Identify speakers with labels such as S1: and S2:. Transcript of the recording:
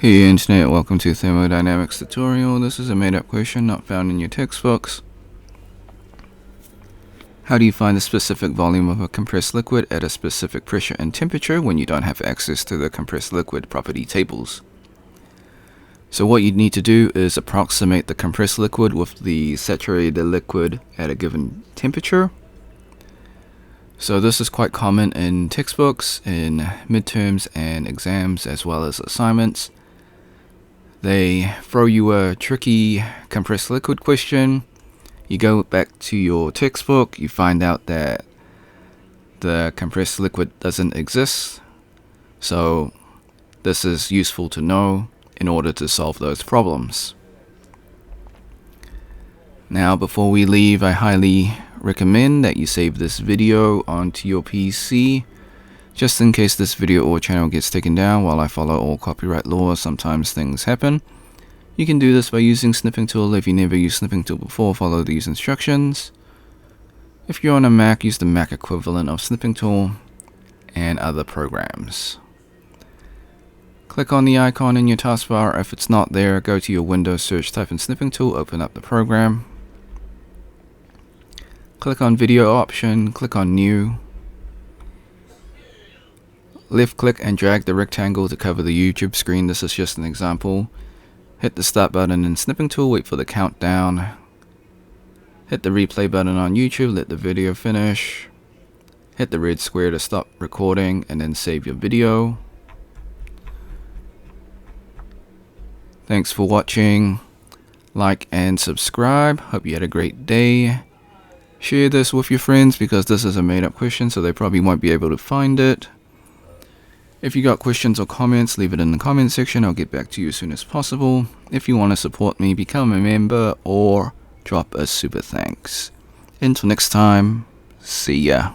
S1: Hey Internet, welcome to Thermodynamics tutorial. This is a made-up question not found in your textbooks. How do you find the specific volume of a compressed liquid at a specific pressure and temperature when you don't have access to the compressed liquid property tables? So what you need to do is approximate the compressed liquid with the saturated liquid at a given temperature. So this is quite common in textbooks, in midterms and exams, as well as assignments. They throw you a tricky compressed liquid question. You go back to your textbook, you find out that the compressed liquid doesn't exist. So this is useful to know in order to solve those problems. Now, before we leave, I highly recommend that you save this video onto your PC. Just in case this video or channel gets taken down while I follow all copyright laws, sometimes things happen. You can do this by using snipping tool. If you never used snipping tool before, follow these instructions. If you're on a Mac, use the Mac equivalent of snipping tool and other programs. Click on the icon in your taskbar. If it's not there, go to your Windows search, type in snipping tool, open up the program. Click on video option, click on new. Left click and drag the rectangle to cover the YouTube screen. This is just an example. Hit the start button in snipping tool, wait for the countdown. Hit the replay button on YouTube, let the video finish. Hit the red square to stop recording and then save your video. Thanks for watching. Like and subscribe. Hope you had a great day. Share this with your friends because this is a made up question, so they probably won't be able to find it. If you got questions or comments, leave it in the comment section. I'll get back to you as soon as possible. If you want to support me, become a member or drop a super thanks. Until next time, see ya.